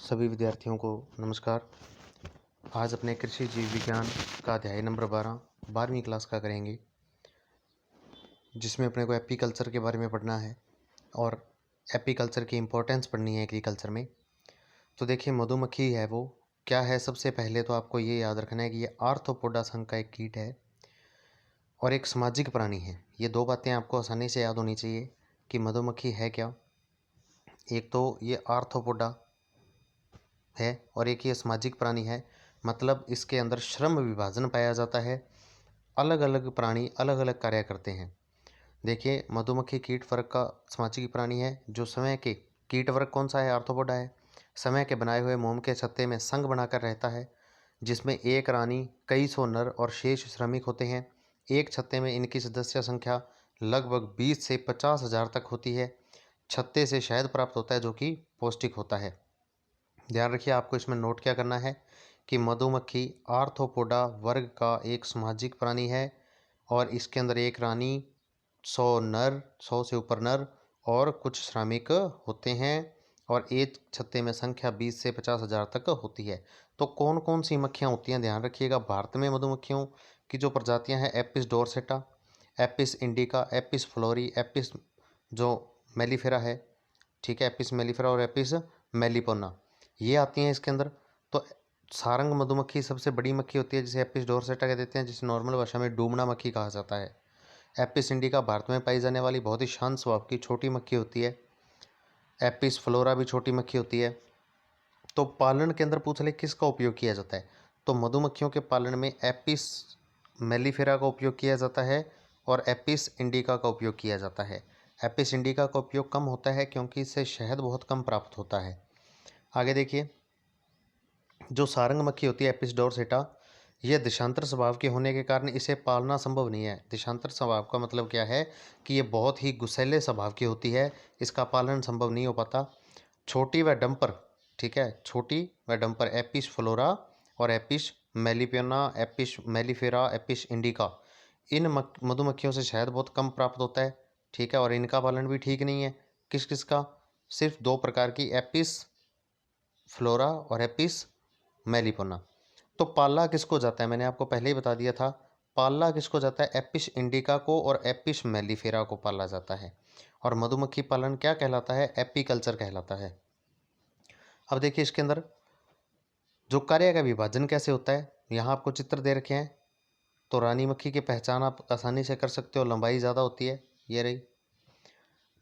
सभी विद्यार्थियों को नमस्कार। आज अपने कृषि जीव विज्ञान का अध्याय नंबर 12वीं क्लास का करेंगे, जिसमें अपने को एपीकल्चर के बारे में पढ़ना है और एपीकल्चर की इम्पोर्टेंस पढ़नी है एग्रीकल्चर में। तो देखिए, मधुमक्खी है वो क्या है। सबसे पहले तो आपको ये याद रखना है कि ये आर्थ्रोपोडा संघ का एक कीट है और एक सामाजिक प्राणी है। ये दो बातें आपको आसानी से याद होनी चाहिए कि मधुमक्खी है क्या। एक तो ये आर्थ्रोपोडा है और एक ये सामाजिक प्राणी है, मतलब इसके अंदर श्रम विभाजन पाया जाता है। अलग अलग प्राणी अलग अलग कार्य करते हैं। देखिए, मधुमक्खी कीट वर्ग का सामाजिक प्राणी है। जो समय के कीट वर्ग कौन सा है? आर्थ्रोपोडा है। समय के बनाए हुए मोम के छत्ते में संघ बनाकर रहता है, जिसमें एक रानी, कई सौ नर और शेष श्रमिक होते हैं। एक छत्ते में इनकी सदस्य संख्या लगभग 20 से 50,000 तक होती है। छत्ते से शहद प्राप्त होता है, जो कि पौष्टिक होता है। ध्यान रखिए, आपको इसमें नोट क्या करना है कि मधुमक्खी आर्थ्रोपोडा वर्ग का एक सामाजिक प्राणी है और इसके अंदर एक रानी, 100 से ऊपर नर और कुछ श्रमिक होते हैं और एक छत्ते में संख्या 20 से 50,000 तक होती है। तो कौन कौन सी मक्खियाँ होती हैं, ध्यान रखिएगा। भारत में मधुमक्खियों की जो प्रजातियां हैं, Apis dorsata, Apis indica, Apis florea, Apis जो मेलिफेरा है, ठीक है, एपिस मेलिफेरा और एपिस मेलिपोना, ये आती हैं इसके अंदर। तो सारंग मधुमक्खी सबसे बड़ी मक्खी होती है, जिसे एपिस डोरसेटा कहते हैं, जिसे नॉर्मल भाषा में डूमना मक्खी कहा जाता है। एपिस इंडिका भारत में पाई जाने वाली बहुत ही शांत स्वभाव की छोटी मक्खी होती है। एपिस फ्लोरा भी छोटी मक्खी होती है। तो पालन के अंदर पूछ ले किसका उपयोग किया जाता है, तो मधुमक्खियों के पालन में एपिस मेलिफेरा का उपयोग किया जाता है और एपिस इंडिका का उपयोग किया जाता है। एपिस इंडिका का उपयोग कम होता है क्योंकि इससे शहद बहुत कम प्राप्त होता है। आगे देखिए, जो सारंग मक्खी होती है एपिस डोरसेटा, यह देशांतर स्वभाव के होने के कारण इसे पालना संभव नहीं है। देशांतर स्वभाव का मतलब क्या है कि ये बहुत ही गुस्सैले स्वभाव की होती है, इसका पालन संभव नहीं हो पाता। छोटी व डंपर, ठीक है, छोटी व डंपर एपिस फ्लोरा और एपिस मेलिपियोना, एपिस मेलिफेरा, एपिस इंडिका, इन मधुमक्खियों से शहद बहुत कम प्राप्त होता है, ठीक है, और इनका पालन भी ठीक नहीं है। किस किस का? सिर्फ दो प्रकार की, एपिस फ्लोरा और एपिस मेलिपोना। तो पाला किसको जाता है? मैंने आपको पहले ही बता दिया था, पाला किसको जाता है? एपिस इंडिका को और एपिस मेलिफेरा को पाला जाता है। और मधुमक्खी पालन क्या कहलाता है? एपीकल्चर कहलाता है। अब देखिए, इसके अंदर जो कार्य का विभाजन कैसे होता है, यहाँ आपको चित्र दे रखे हैं। तो रानी मक्खी की पहचान आप आसानी से कर सकते हो, लंबाई ज़्यादा होती है, ये रही।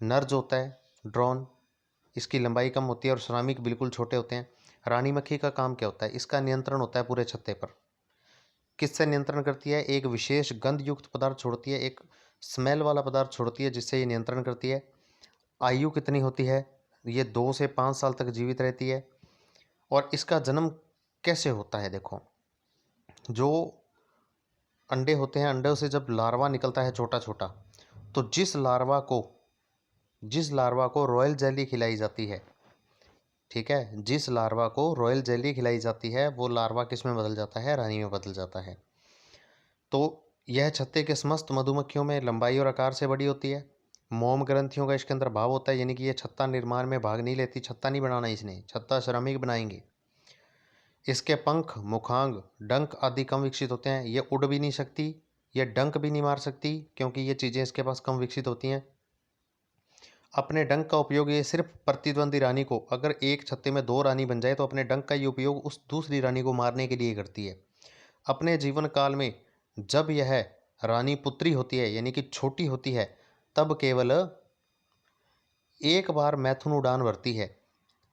नर जो होता है ड्रोन, इसकी लंबाई कम होती है और श्रमिक बिल्कुल छोटे होते हैं। रानी मक्खी का काम क्या होता है? इसका नियंत्रण होता है पूरे छत्ते पर। किससे नियंत्रण करती है? एक विशेष गंध युक्त पदार्थ छोड़ती है, एक स्मेल वाला पदार्थ छोड़ती है, जिससे ये नियंत्रण करती है। आयु कितनी होती है? ये 2 से 5 साल तक जीवित रहती है। और इसका जन्म कैसे होता है? देखो, जो अंडे होते हैं, अंडों से जब लार्वा निकलता है छोटा छोटा, तो जिस लार्वा को रॉयल जेली खिलाई जाती है, ठीक है, जिस लार्वा को रॉयल जेली खिलाई जाती है, वो लार्वा किस में बदल जाता है? रानी में बदल जाता है। तो यह छत्ते के समस्त मधुमक्खियों में लंबाई और आकार से बड़ी होती है। मोम ग्रंथियों का इसके अंदर भाव होता है, यानी कि ये छत्ता निर्माण में भाग नहीं लेती। छत्ता नहीं बनाना इसने, छत्ता श्रमिक बनाएंगे। इसके पंख, मुखांग, डंक आदि कम विकसित होते हैं। ये उड़ भी नहीं सकती, ये डंक भी नहीं मार सकती, क्योंकि ये चीज़ें इसके पास कम विकसित होती हैं। अपने डंक का उपयोग ये सिर्फ प्रतिद्वंदी रानी को, अगर एक छत्ते में 2 रानी बन जाए तो अपने डंक का ये उपयोग उस दूसरी रानी को मारने के लिए करती है। अपने जीवन काल में जब यह रानी पुत्री होती है, यानी कि छोटी होती है, तब केवल एक बार मैथुन उड़ान भरती है।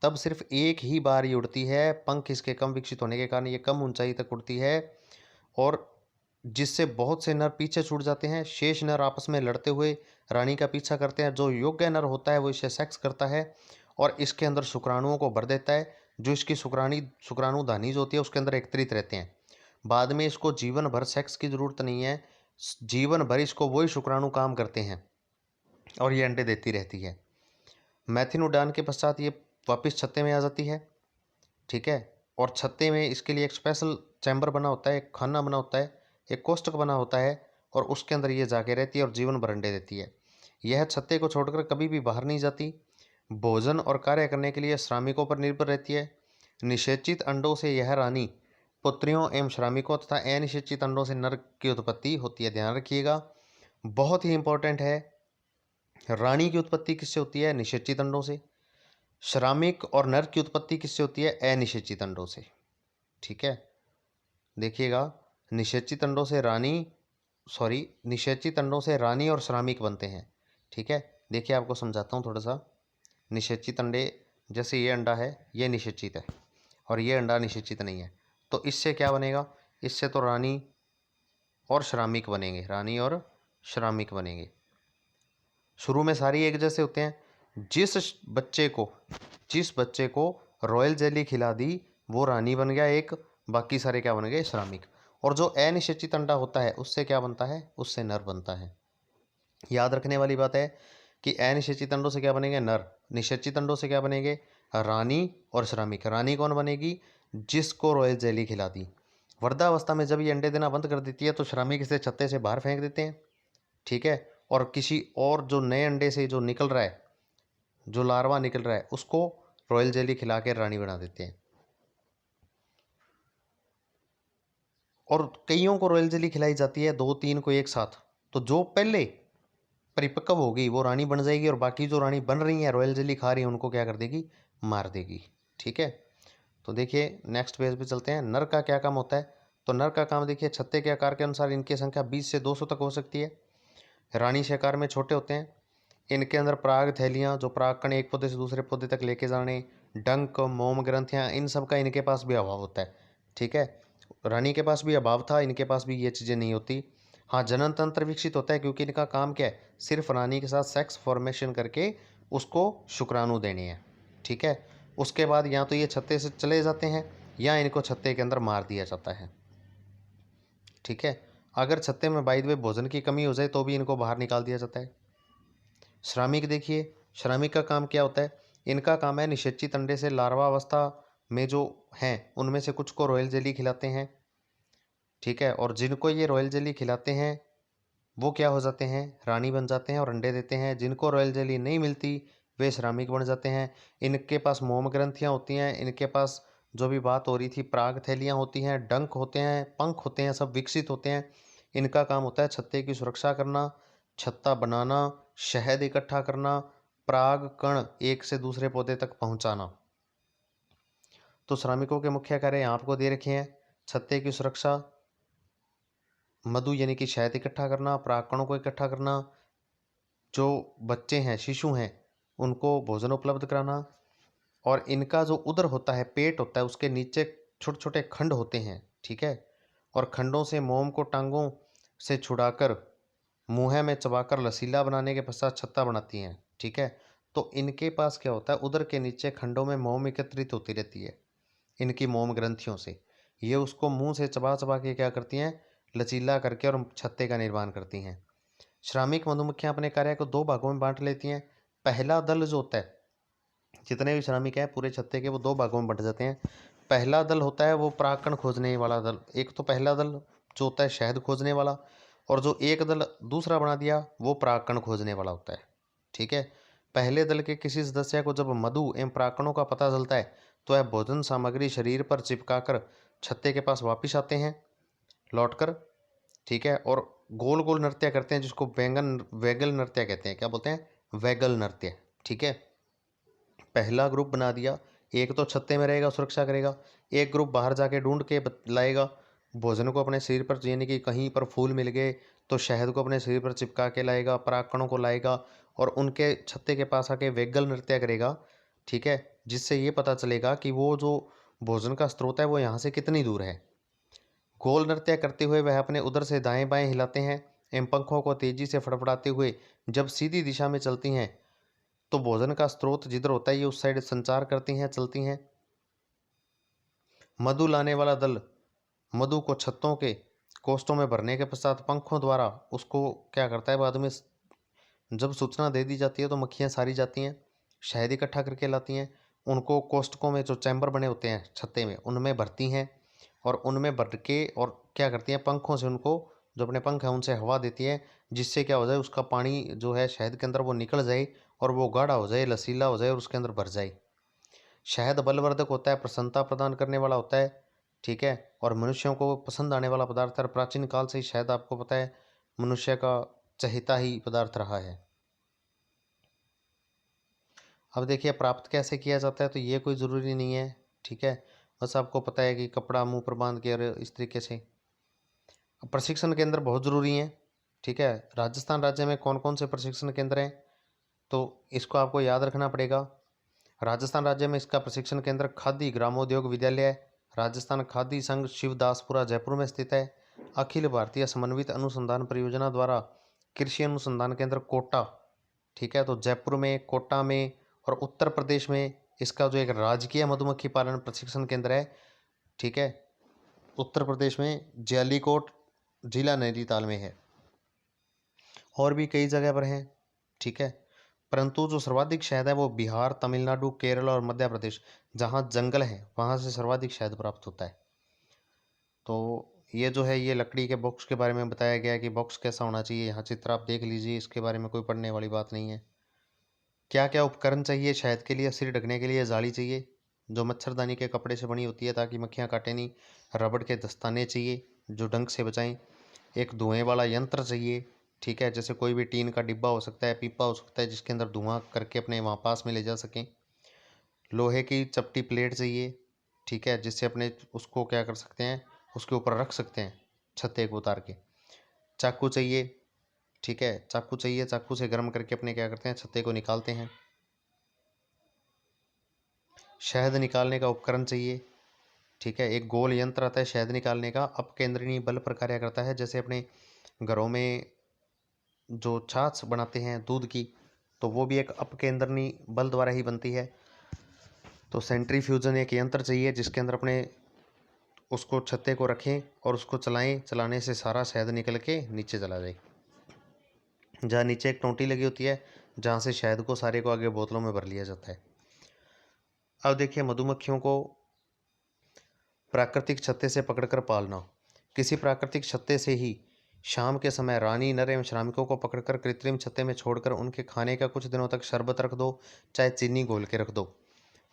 तब सिर्फ एक ही बार ये उड़ती है। पंख इसके कम विकसित होने के कारण ये कम ऊंचाई तक उड़ती है और जिससे बहुत से नर पीछे छूट जाते हैं। शेष नर आपस में लड़ते हुए रानी का पीछा करते हैं। जो योग्य नर होता है वो इससे सेक्स करता है और इसके अंदर शुक्राणुओं को भर देता है। जो इसकी शुक्राणुधानी जो होती है उसके अंदर एकत्रित रहते हैं। बाद में इसको जीवन भर सेक्स की ज़रूरत नहीं है, जीवन भर इसको वही शुक्राणु काम करते हैं और ये अंडे देती रहती है। मैथिन उड़ान के पश्चात ये वापस छत्ते में आ जाती है, ठीक है, और छत्ते में इसके लिए एक स्पेशल चैम्बर बना होता है, एक खाना बना होता है, एक कोष्ठक बना होता है और उसके अंदर ये जाके रहती है और जीवन भर अंडे देती है। यह छत्ते को छोड़कर कभी भी बाहर नहीं जाती। भोजन और कार्य करने के लिए श्रमिकों पर निर्भर रहती है। निषेचित अंडों से यह रानी पुत्रियों एवं श्रमिकों तथा अनिषेचित अंडों से नर की उत्पत्ति होती है। ध्यान रखिएगा, बहुत ही इंपॉर्टेंट है। रानी की उत्पत्ति किससे होती है? निषेचित अंडों से। श्रमिक और नर की उत्पत्ति किससे होती है? अनिषेचित अंडों से। ठीक है, देखिएगा, निषेचित अंडों से निषेचित अंडों से रानी और श्रमिक बनते हैं। ठीक है, देखिए आपको समझाता हूँ थोड़ा सा। निषेचित अंडे, जैसे ये अंडा है, ये निषेचित है और ये अंडा निषेचित नहीं है, तो इससे क्या बनेगा? इससे तो रानी और श्रमिक बनेंगे, रानी और श्रमिक बनेंगे। शुरू में सारी एक जैसे होते हैं। जिस बच्चे को रॉयल जेली खिला दी वो रानी बन गया एक, बाकी सारे क्या बन गए? श्रमिक। और जो अनिषेचित अंडा होता है उससे क्या बनता है? उससे नर बनता है। याद रखने वाली बात है कि अनिषेचित अंडों से क्या बनेंगे? नर। निषेचित अंडों से क्या बनेंगे? रानी और श्रमिक। रानी कौन बनेगी? जिसको रॉयल जेली खिला दी। वृद्धावस्था में जब ये अंडे देना बंद कर देती है तो श्रमिक इसे छत्ते से बाहर फेंक देते हैं। ठीक है, और किसी और जो नए अंडे से जो निकल रहा है, जो लार्वा निकल रहा है, उसको रॉयल जेली खिला के रानी बना देते हैं। और कईयों को रॉयल जेली खिलाई जाती है, 2-3 को एक साथ। तो जो पहले परिपक्व होगी वो रानी बन जाएगी और बाकी जो रानी बन रही है, रॉयल जेली खा रही है, उनको क्या कर देगी? मार देगी। ठीक है, तो देखिए नेक्स्ट पेज पे चलते हैं। नर का क्या काम होता है? तो नर का काम देखिए, छत्ते के आकार के अनुसार इनकी संख्या 20 से 200 तक हो सकती है। रानी से आकार में छोटे होते हैं। इनके अंदर पराग थैलियाँ, जो परागकण एक पौधे से दूसरे पौधे तक लेके जाने, डंक, मोम ग्रंथियाँ, इन सब का इनके पास भी अभाव होता है। ठीक है, रानी के पास भी अभाव था, इनके पास भी ये चीज़ें नहीं होती। हाँ, जनन तंत्र विकसित होता है क्योंकि इनका काम क्या है? सिर्फ रानी के साथ सेक्स फॉर्मेशन करके उसको शुक्राणु देने हैं। ठीक है, उसके बाद या तो ये छत्ते से चले जाते हैं या इनको छत्ते के अंदर मार दिया जाता है। ठीक है, अगर छत्ते में बाय द वे भोजन की कमी हो जाए तो भी इनको बाहर निकाल दिया जाता है। श्रमिक देखिए, श्रमिक का काम क्या होता है? इनका काम है निषेचित अंडे से लार्वा अवस्था में जो हैं उनमें से कुछ को रॉयल जेली खिलाते हैं। ठीक है, और जिनको ये रॉयल जेली खिलाते हैं वो क्या हो जाते हैं? रानी बन जाते हैं और अंडे देते हैं। जिनको रॉयल जेली नहीं मिलती वे श्रमिक बन जाते हैं। इनके पास मोम ग्रंथियाँ होती हैं, इनके पास जो भी बात हो रही थी, पराग थैलियाँ होती हैं, डंक होते हैं, पंख होते हैं, सब विकसित होते हैं। इनका काम होता है छत्ते की सुरक्षा करना, छत्ता बनाना, शहद इकट्ठा करना, पराग कण एक से दूसरे पौधे तक पहुंचाना। तो श्रमिकों के मुख्य कार्य यहाँ आपको दे रखे हैं। छत्ते की सुरक्षा, मधु यानी कि शहद इकट्ठा करना, परागकणों को इकट्ठा करना, जो बच्चे हैं, शिशु हैं, उनको भोजन उपलब्ध कराना। और इनका जो उदर होता है, पेट होता है, उसके नीचे छोटे छोटे खंड होते हैं। ठीक है, और खंडों से मोम को टांगों से छुड़ाकर मुँह में चबाकर लसीला बनाने के पश्चात छत्ता बनाती हैं। ठीक है, तो इनके पास क्या होता है? उदर के नीचे खंडों में मोम एकत्रित होती रहती है इनकी मोम ग्रंथियों से। ये उसको मुंह से चबा चबा के क्या करती हैं? लचीला करके और छत्ते का निर्माण करती हैं। श्रमिक मधुमक्खियां अपने कार्य को 2 भागों में बांट लेती हैं। पहला दल जो होता है, जितने भी श्रमिक हैं पूरे छत्ते के, वो 2 भागों में बंट जाते हैं। पहला दल होता है वो परागकण खोजने वाला दल। एक तो पहला दल जो होता है शहद खोजने वाला, और जो एक दल दूसरा बना दिया वो परागकण खोजने वाला होता है। ठीक है, पहले दल के किसी सदस्य को जब मधु एवं परागकणों का पता चलता है तो वह भोजन सामग्री शरीर पर चिपकाकर छत्ते के पास वापिस आते हैं लौटकर। ठीक है, और गोल गोल नृत्य करते हैं, जिसको वैगल नृत्य कहते हैं। क्या बोलते हैं? वैगल नृत्य। ठीक है, पहला ग्रुप बना दिया, एक तो छत्ते में रहेगा, सुरक्षा करेगा, एक ग्रुप बाहर जाके ढूंढ के लाएगा भोजन को अपने शरीर पर, यानी कि कहीं पर फूल मिल गए तो शहद को अपने शरीर पर चिपका के लाएगा, परागकणों को लाएगा और उनके छत्ते के पास आके वेगल नृत्य करेगा। ठीक है, जिससे ये पता चलेगा कि वो जो भोजन का स्रोत है वो यहाँ से कितनी दूर है। गोल नृत्य करते हुए वह अपने उदर से दाएं बाएं हिलाते हैं एवं पंखों को तेजी से फड़फड़ाते हुए जब सीधी दिशा में चलती हैं तो भोजन का स्रोत जिधर होता है ये उस साइड संचार करती हैं, चलती हैं। मधु लाने वाला दल मधु को छत्तों के कोष्ठों में भरने के पश्चात पंखों द्वारा उसको क्या करता है? बाद में जब सूचना दे दी जाती है तो मक्खियाँ सारी जाती हैं, शहद इकट्ठा करके लाती हैं, उनको कोष्ठकों में जो चैम्बर बने होते हैं छत्ते में उनमें भरती हैं और उनमें भर के और क्या करती हैं? पंखों से उनको, जो अपने पंख हैं उनसे हवा देती है, जिससे क्या हो जाए? उसका पानी जो है शहद के अंदर वो निकल जाए और वो गाढ़ा हो जाए, लसीला हो जाए और उसके अंदर भर जाए। शहद बलवर्धक होता है, प्रसन्नता प्रदान करने वाला होता है, ठीक है, और मनुष्यों को पसंद आने वाला पदार्थ है। प्राचीन काल से ही शहद आपको पता है मनुष्य का चहेता ही पदार्थ रहा है। अब देखिए प्राप्त कैसे किया जाता है, तो ये कोई ज़रूरी नहीं है, ठीक है, बस आपको पता है कि कपड़ा मुंह पर बांध के और इस तरीके से। प्रशिक्षण केंद्र बहुत ज़रूरी हैं, ठीक है। राजस्थान राज्य में कौन कौन से प्रशिक्षण केंद्र हैं, तो इसको आपको याद रखना पड़ेगा। राजस्थान राज्य में इसका प्रशिक्षण केंद्र खादी ग्रामोद्योग विद्यालय, राजस्थान खादी संघ शिवदासपुरा जयपुर में स्थित है। अखिल भारतीय समन्वित अनुसंधान परियोजना द्वारा कृषि अनुसंधान केंद्र कोटा, ठीक है, तो जयपुर में, कोटा में, और उत्तर प्रदेश में इसका जो एक राजकीय मधुमक्खी पालन प्रशिक्षण केंद्र है, ठीक है, उत्तर प्रदेश में ज्यालीकोट जिला नैनीताल में है। और भी कई जगह पर हैं, ठीक है, परंतु जो सर्वाधिक शहद है वो बिहार, तमिलनाडु, केरल और मध्य प्रदेश, जहाँ जंगल है वहाँ से सर्वाधिक शहद प्राप्त होता है। तो ये जो है ये लकड़ी के बॉक्स के बारे में बताया गया है कि बॉक्स कैसा होना चाहिए। यहाँ चित्र आप देख लीजिए, इसके बारे में कोई पढ़ने वाली बात नहीं है। क्या क्या उपकरण चाहिए शहद के लिए, सिर ढकने के लिए जाली चाहिए जो मच्छरदानी के कपड़े से बनी होती है ताकि मक्खियाँ काटे नहीं। रबड़ के दस्ताने चाहिए जो डंक से बचाएं। एक धुएं वाला यंत्र चाहिए, ठीक है, जैसे कोई भी टीन का डिब्बा हो सकता है, पीपा हो सकता है, जिसके अंदर धुआं करके अपने वहाँ पास में ले जा सकें। लोहे की चपटी प्लेट चाहिए, ठीक है, जिससे अपने उसको क्या कर सकते हैं, उसके ऊपर रख सकते हैं छत्ते को उतार के। चाकू चाहिए, ठीक है, चाकू चाहिए, चाकू से गर्म करके अपने क्या करते हैं, छत्ते को निकालते हैं। शहद निकालने का उपकरण चाहिए, ठीक है, एक गोल यंत्र आता है शहद निकालने का, अपकेंद्री बल पर कार्य करता है। जैसे अपने घरों में जो छाछ बनाते हैं दूध की, तो वो भी एक अपकेंद्री बल द्वारा ही बनती है। तो सेंट्रीफ्यूजन एक यंत्र चाहिए जिसके अंदर अपने उसको छत्ते को रखें और उसको चलाएं, चलाने से सारा शहद निकल के नीचे चला जाए। जहाँ नीचे एक टोंटी लगी होती है जहाँ से शहद को सारे को आगे बोतलों में भर लिया जाता है। अब देखिए मधुमक्खियों को प्राकृतिक छत्ते से पकड़कर पालना। किसी प्राकृतिक छत्ते से ही शाम के समय रानी, नर एवं श्रमिकों को पकड़कर कृत्रिम छत्ते में छोड़कर उनके खाने का कुछ दिनों तक शरबत रख दो, चाहे चीनी घोल के रख दो।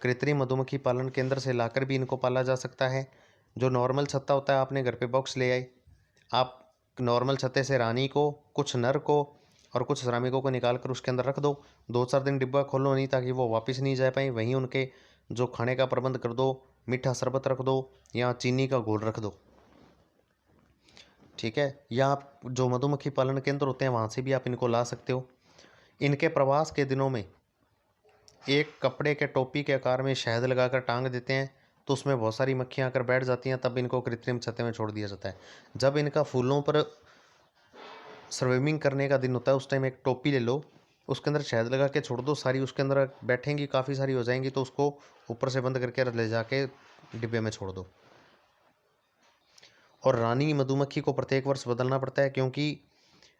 कृत्रिम मधुमक्खी पालन केंद्र से लाकर भी इनको पाला जा सकता है। जो नॉर्मल छत्ता होता है आपने घर पे बॉक्स ले आए, आप नॉर्मल छत्ते से रानी को, कुछ नर को और कुछ श्रमिकों को निकाल कर उसके अंदर रख दो। 2-4 दिन डिब्बा खोलो नहीं ताकि वो वापस नहीं जा पाए। वहीं उनके जो खाने का प्रबंध कर दो, मीठा शरबत रख दो या चीनी का घोल रख दो, ठीक है। या आप जो मधुमक्खी पालन केंद्र होते हैं वहाँ से भी आप इनको ला सकते हो। इनके प्रवास के दिनों में एक कपड़े के टोपी के आकार में शहद लगाकर टांग देते हैं, तो उसमें बहुत सारी मक्खियाँ आकर बैठ जाती हैं, तब इनको कृत्रिम छत्ते में छोड़ दिया जाता है। जब इनका फूलों पर स्विमिंग करने का दिन होता है उस टाइम एक टोपी ले लो, उसके अंदर शहद लगा के छोड़ दो, सारी उसके अंदर बैठेंगी, काफ़ी सारी हो जाएंगी, तो उसको ऊपर से बंद करके ले जाके डिब्बे में छोड़ दो। और रानी मधुमक्खी को प्रत्येक वर्ष बदलना पड़ता है, क्योंकि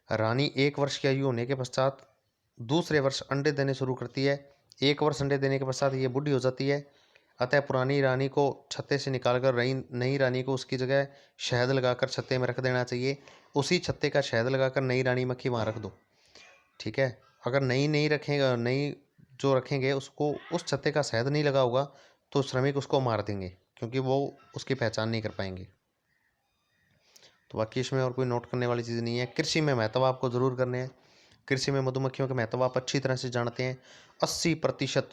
रानी 1 वर्ष की आयु होने के पश्चात दूसरे वर्ष अंडे देने शुरू करती है। 1 वर्ष अंडे देने के पश्चात ये बूढ़ी हो जाती है, अतः पुरानी रानी को छत्ते से निकालकर नई रानी को उसकी जगह शहद लगाकर छत्ते में रख देना चाहिए। उसी छत्ते का शहद लगाकर नई रानी मक्खी वहाँ रख दो, ठीक है। अगर नई नहीं रखेगा, नई जो रखेंगे उसको उस छत्ते का शहद नहीं लगा होगा तो श्रमिक उसको मार देंगे, क्योंकि वो उसकी पहचान नहीं कर पाएंगे। तो बाकी इसमें और कोई नोट करने वाली चीज़ नहीं है। कृषि में महत्व आपको ज़रूर करने हैं। कृषि में मधुमक्खियों के महत्व आप अच्छी तरह से जानते हैं। 80%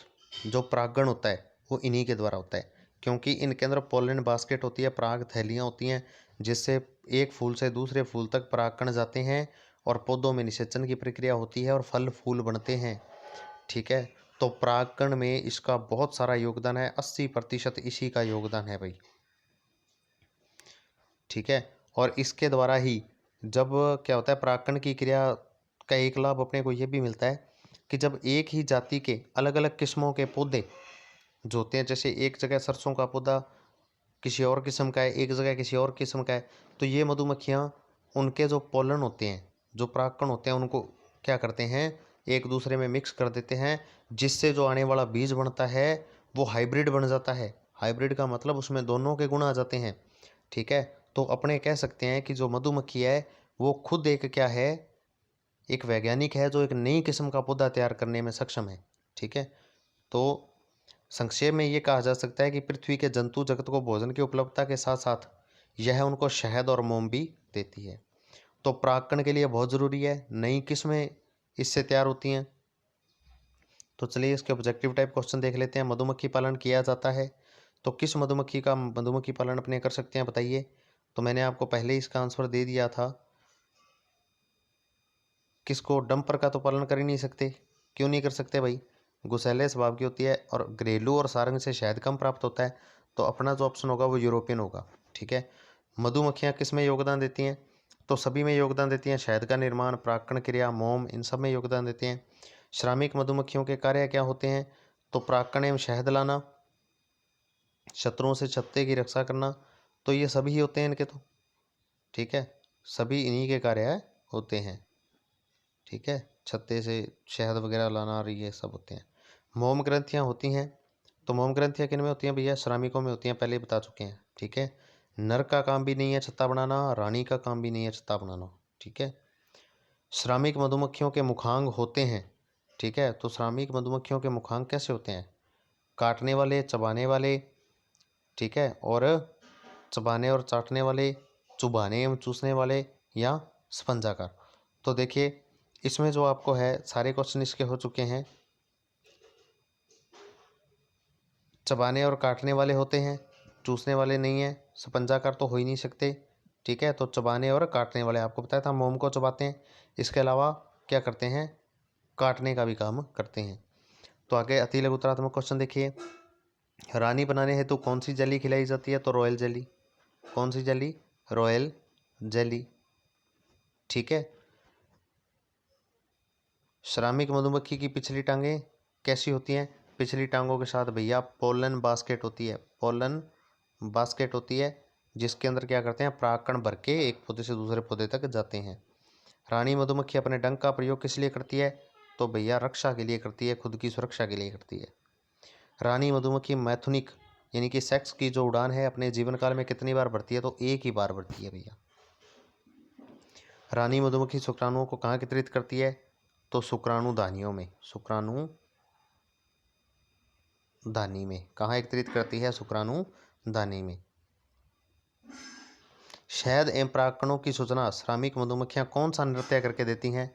जो परागण होता है वो इन्हीं के द्वारा होता है, क्योंकि इनके अंदर पोलन बास्केट होती है, पराग थैलियाँ होती हैं, जिससे एक फूल से दूसरे फूल तक परागकण जाते हैं और पौधों में निषेचन की प्रक्रिया होती है और फल फूल बनते हैं, ठीक है। तो परागकण में इसका बहुत सारा योगदान है, 80% इसी का योगदान है भाई, ठीक है। और इसके द्वारा ही जब क्या होता है, परागकण की क्रिया का एक लाभ अपने को ये भी मिलता है कि जब एक ही जाति के अलग अलग किस्मों के पौधे जो होते हैं, जैसे एक जगह सरसों का पौधा किसी और किस्म का है, एक जगह किसी और किस्म का है, तो ये मधुमक्खियाँ उनके जो पोलन होते हैं, जो परागकण होते हैं, उनको क्या करते हैं, एक दूसरे में मिक्स कर देते हैं, जिससे जो आने वाला बीज बनता है वो हाइब्रिड बन जाता है। हाइब्रिड का मतलब उसमें दोनों के गुण आ जाते हैं, ठीक है। तो अपने कह सकते हैं कि जो मधुमक्खी है वो खुद एक क्या है, एक वैज्ञानिक है जो एक नई किस्म का पौधा तैयार करने में सक्षम है, ठीक है। तो संक्षेप में ये कहा जा सकता है कि पृथ्वी के जंतु जगत को भोजन की उपलब्धता के साथ साथ यह उनको शहद और मोम भी देती है। तो परागकण के लिए बहुत ज़रूरी है। नई किस्में इससे तैयार होती हैं। तो चलिए इसके ऑब्जेक्टिव टाइप क्वेश्चन देख लेते हैं। मधुमक्खी पालन किया जाता है तो किस मधुमक्खी का मधुमक्खी पालन अपने कर सकते हैं बताइए। तो मैंने आपको पहले ही इसका आंसर दे दिया था। किसको? डंपर का तो पालन कर ही नहीं सकते। क्यों नहीं कर सकते भाई? गुस्सैले स्वभाव की होती है और घरेलू और सारंग से शहद कम प्राप्त होता है। तो अपना जो ऑप्शन होगा वो यूरोपियन होगा। ठीक है। मधुमक्खियाँ किस में योगदान देती हैं? तो सभी में योगदान देती हैं। शहद का निर्माण, परागकण क्रिया, मोम, इन सब में योगदान देते हैं। श्रमिक मधुमक्खियों के कार्य क्या होते हैं? तो परागकण एवं शहद लाना, शत्रुओं से छत्ते की रक्षा करना। तो ये सभी होते हैं इनके तो। ठीक है, सभी इन्हीं के कार्य होते हैं। ठीक है, छत्ते से शहद वगैरह लाना और ये सब होते हैं। मोम ग्रंथियाँ होती हैं। तो मोम ग्रंथियाँ किन में होती हैं भैया? श्रमिकों में होती हैं, पहले ही बता चुके हैं। ठीक है। नर का काम भी नहीं है छत्ता बनाना, रानी का काम भी नहीं है छत्ता बनाना। ठीक है। श्रमिक मधुमक्खियों के मुखांग होते हैं। ठीक है। तो श्रमिक मधुमक्खियों के मुखांग कैसे होते हैं? काटने वाले, चबाने वाले। ठीक है। और चबाने और चाटने वाले, चुभाने एवं चूसने वाले, या स्पंजाकार। तो देखिए इसमें जो आपको है सारे क्वेश्चन इसके हो चुके हैं। चबाने और काटने वाले होते हैं, चूसने वाले नहीं है, स्पंजाकार तो हो ही नहीं सकते। ठीक है। तो चबाने और काटने वाले आपको बताया था, मोम को चबाते हैं। इसके अलावा क्या करते हैं? काटने का भी काम करते हैं। तो आगे अति लघुतरात्मक क्वेश्चन देखिए। रानी बनाने हेतु कौन सी जेली खिलाई जाती है? तो रॉयल जेली। कौन सी जेली? Royal jelly. ठीक है। श्रमिक मधुमक्खी की पिछली टांगें कैसी होती हैं? पिछली टांगों के साथ भैया पोलन बास्केट होती है। पोलन बास्केट होती है जिसके अंदर क्या करते हैं? परागकण भर के एक पौधे से दूसरे पौधे तक जाते हैं। रानी मधुमक्खी अपने डंक का प्रयोग किस लिए करती है? तो भैया रक्षा के लिए करती है, खुद की सुरक्षा के लिए करती है। रानी मधुमक्खी मैथुनिक यानी कि सेक्स की जो उड़ान है अपने जीवन काल में कितनी बार भरती है? तो एक ही बार भरती है भैया। रानी मधुमक्खी शुक्राणुओं को कहाँ एकत्रित करती है? तो शुक्राणुधानियों में। शुक्राणुधानी में कहाँ एकत्रित करती है? शुक्राणुधानी में। शहद एवं परागकणों की सूचना श्रमिक मधुमक्खियां कौन सा नृत्य करके देती हैं?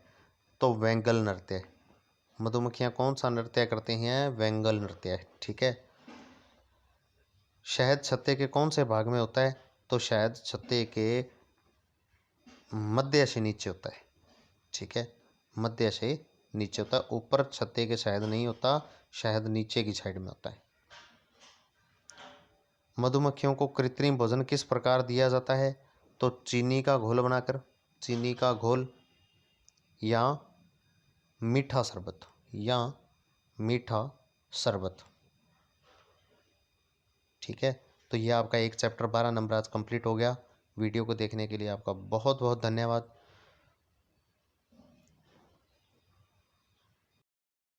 तो वेंगल नृत्य। मधुमक्खियां कौन सा नृत्य करती हैं? वेंगल नृत्य। ठीक है। शहद छत्ते के कौन से भाग में होता है? तो शहद छत्ते के मध्य से नीचे होता है। ठीक है, मध्य से नीचे होता है। ऊपर छत्ते के शहद नहीं होता, शहद नीचे की साइड में होता है। मधुमक्खियों को कृत्रिम भोजन किस प्रकार दिया जाता है? तो चीनी का घोल बनाकर, चीनी का घोल, या मीठा शरबत, या मीठा शरबत। ठीक है। तो ये आपका एक चैप्टर 12 नंबर आज कंप्लीट हो गया। वीडियो को देखने के लिए आपका बहुत बहुत धन्यवाद।